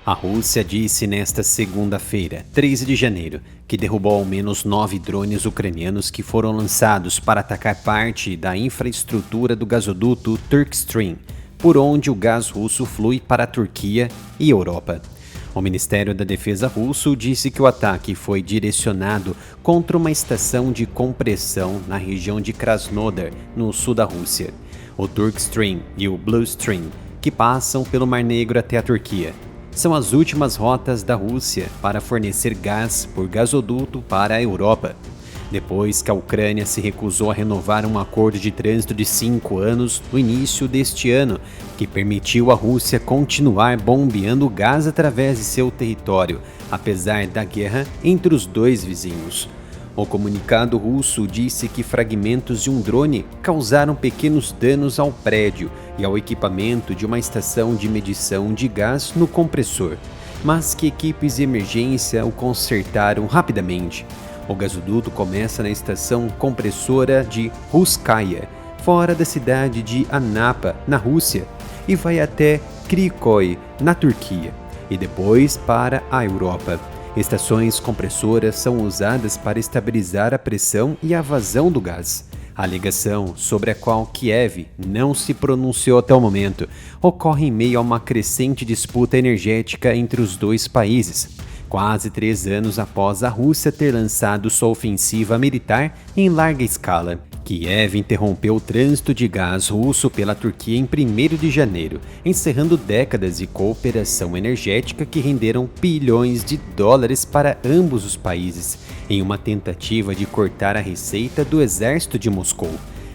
A Rússia disse nesta segunda-feira, 13 de janeiro, que derrubou ao menos 9 drones ucranianos que foram lançados para atacar parte da infraestrutura do gasoduto Turkstream, por onde o gás russo flui para a Turquia e Europa. O Ministério da Defesa russo disse que o ataque foi direcionado contra uma estação de compressão na região de Krasnodar, no sul da Rússia. O Turkstream e o Blue Stream, que passam pelo Mar Negro até a Turquia, são as últimas rotas da Rússia para fornecer gás por gasoduto para a Europa. Depois que a Ucrânia se recusou a renovar um acordo de trânsito de 5 anos no início deste ano, que permitiu à Rússia continuar bombeando gás através de seu território, apesar da guerra entre os dois vizinhos. O comunicado russo disse que fragmentos de um drone causaram pequenos danos ao prédio e ao equipamento de uma estação de medição de gás no compressor, mas que equipes de emergência o consertaram rapidamente. O gasoduto começa na estação compressora de Russkaya, fora da cidade de Anapa, na Rússia, e vai até Krikoy, na Turquia, e depois para a Europa. Estações compressoras são usadas para estabilizar a pressão e a vazão do gás. A alegação, sobre a qual Kiev não se pronunciou até o momento, ocorre em meio a uma crescente disputa energética entre os dois países, quase 3 anos após a Rússia ter lançado sua ofensiva militar em larga escala. Kiev interrompeu o trânsito de gás russo pela Turquia em 1º de janeiro, encerrando décadas de cooperação energética que renderam bilhões de dólares para ambos os países, em uma tentativa de cortar a receita do exército de Moscou.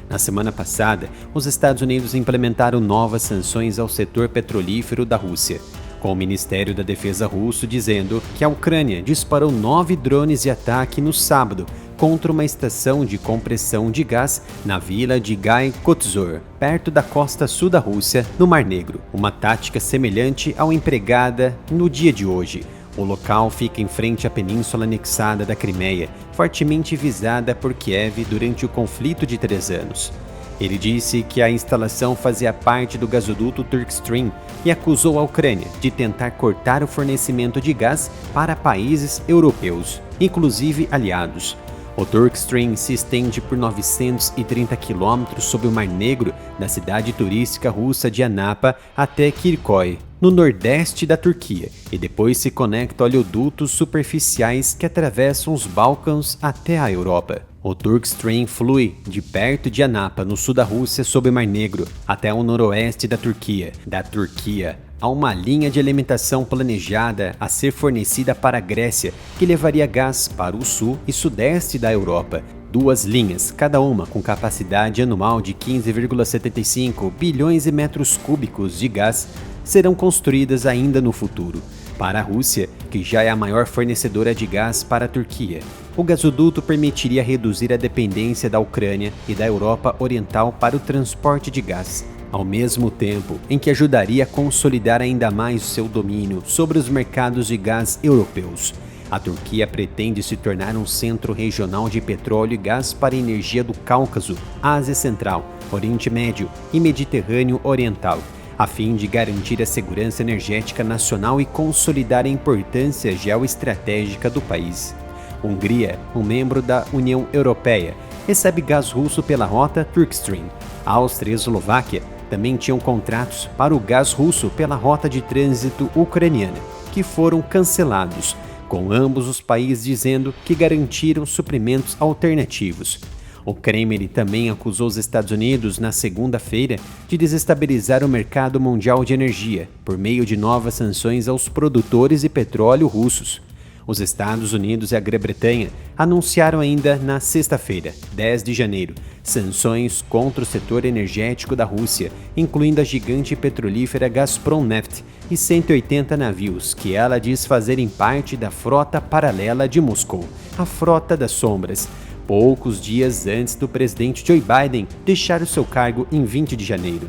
Na semana passada, os Estados Unidos implementaram novas sanções ao setor petrolífero da Rússia, com o Ministério da Defesa russo dizendo que a Ucrânia disparou 9 drones de ataque no sábado contra uma estação de compressão de gás na vila de Gai Kotzur, perto da costa sul da Rússia, no Mar Negro, uma tática semelhante ao empregada no dia de hoje. O local fica em frente à península anexada da Crimeia, fortemente visada por Kiev durante o conflito de 3 anos. Ele disse que a instalação fazia parte do gasoduto Turkstream e acusou a Ucrânia de tentar cortar o fornecimento de gás para países europeus, inclusive aliados. O Turkstream se estende por 930 quilômetros sob o Mar Negro, da cidade turística russa de Anapa até Kirkoy, no nordeste da Turquia, e depois se conecta a oleodutos superficiais que atravessam os Balcãs até a Europa. O Turkstream flui de perto de Anapa, no sul da Rússia, sob o Mar Negro, até o noroeste da Turquia. Da Turquia, há uma linha de alimentação planejada a ser fornecida para a Grécia, que levaria gás para o sul e sudeste da Europa. 2 linhas, cada uma com capacidade anual de 15,75 bilhões de metros cúbicos de gás, serão construídas ainda no futuro. Para a Rússia, que já é a maior fornecedora de gás para a Turquia, o gasoduto permitiria reduzir a dependência da Ucrânia e da Europa Oriental para o transporte de gás, ao mesmo tempo em que ajudaria a consolidar ainda mais o seu domínio sobre os mercados de gás europeus. A Turquia pretende se tornar um centro regional de petróleo e gás para a energia do Cáucaso, Ásia Central, Oriente Médio e Mediterrâneo Oriental, a fim de garantir a segurança energética nacional e consolidar a importância geoestratégica do país. Hungria, um membro da União Europeia, recebe gás russo pela rota Turkstream. Áustria e Eslováquia também tinham contratos para o gás russo pela rota de trânsito ucraniana, que foram cancelados, com ambos os países dizendo que garantiram suprimentos alternativos. O Kremlin também acusou os Estados Unidos na segunda-feira de desestabilizar o mercado mundial de energia por meio de novas sanções aos produtores de petróleo russos. Os Estados Unidos e a Grã-Bretanha anunciaram ainda na sexta-feira, 10 de janeiro, sanções contra o setor energético da Rússia, incluindo a gigante petrolífera Gazprom Neft e 180 navios que ela diz fazerem parte da frota paralela de Moscou, a Frota das Sombras, poucos dias antes do presidente Joe Biden deixar o seu cargo em 20 de janeiro.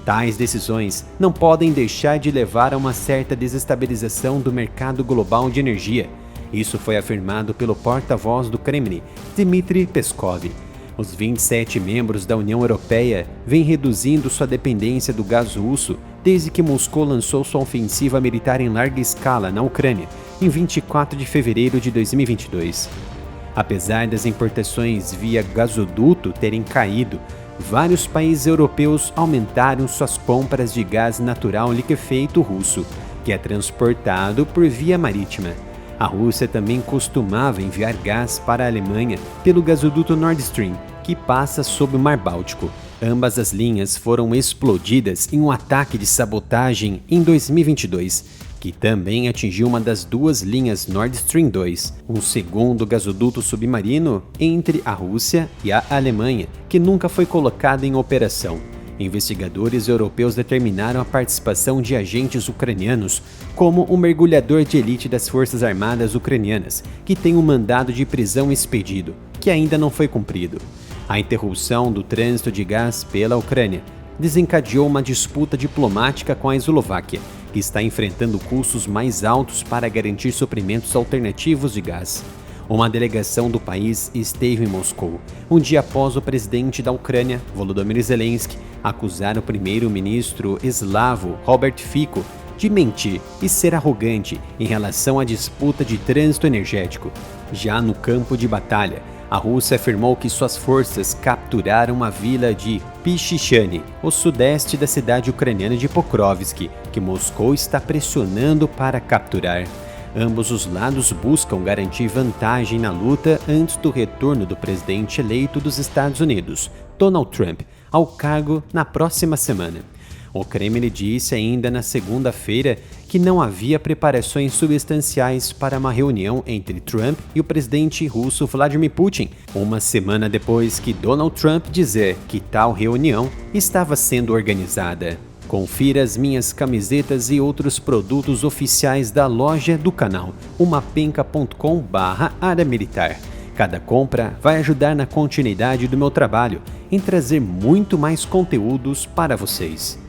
Tais decisões não podem deixar de levar a uma certa desestabilização do mercado global de energia. Isso foi afirmado pelo porta-voz do Kremlin, Dmitry Peskov. Os 27 membros da União Europeia vêm reduzindo sua dependência do gás russo desde que Moscou lançou sua ofensiva militar em larga escala na Ucrânia em 24 de fevereiro de 2022. Apesar das importações via gasoduto terem caído, vários países europeus aumentaram suas compras de gás natural liquefeito russo, que é transportado por via marítima. A Rússia também costumava enviar gás para a Alemanha pelo gasoduto Nord Stream, que passa sob o Mar Báltico. Ambas as linhas foram explodidas em um ataque de sabotagem em 2022, que também atingiu uma das duas linhas Nord Stream 2, um segundo gasoduto submarino entre a Rússia e a Alemanha, que nunca foi colocado em operação. Investigadores europeus determinaram a participação de agentes ucranianos, como um mergulhador de elite das Forças Armadas ucranianas, que tem um mandado de prisão expedido, que ainda não foi cumprido. A interrupção do trânsito de gás pela Ucrânia desencadeou uma disputa diplomática com a Eslováquia, que está enfrentando custos mais altos para garantir suprimentos alternativos de gás. Uma delegação do país esteve em Moscou, um dia após o presidente da Ucrânia, Volodymyr Zelensky, acusar o primeiro-ministro eslavo Robert Fico de mentir e ser arrogante em relação à disputa de trânsito energético. Já no campo de batalha, a Rússia afirmou que suas forças capturaram a vila de Pichichane, o sudeste da cidade ucraniana de Pokrovsk, que Moscou está pressionando para capturar. Ambos os lados buscam garantir vantagem na luta antes do retorno do presidente eleito dos Estados Unidos, Donald Trump, ao cargo na próxima semana. O Kremlin disse ainda na segunda-feira que não havia preparações substanciais para uma reunião entre Trump e o presidente russo Vladimir Putin, uma semana depois que Donald Trump dizer que tal reunião estava sendo organizada. Confira as minhas camisetas e outros produtos oficiais da loja do canal, umapenca.com/área militar. Cada compra vai ajudar na continuidade do meu trabalho em trazer muito mais conteúdos para vocês.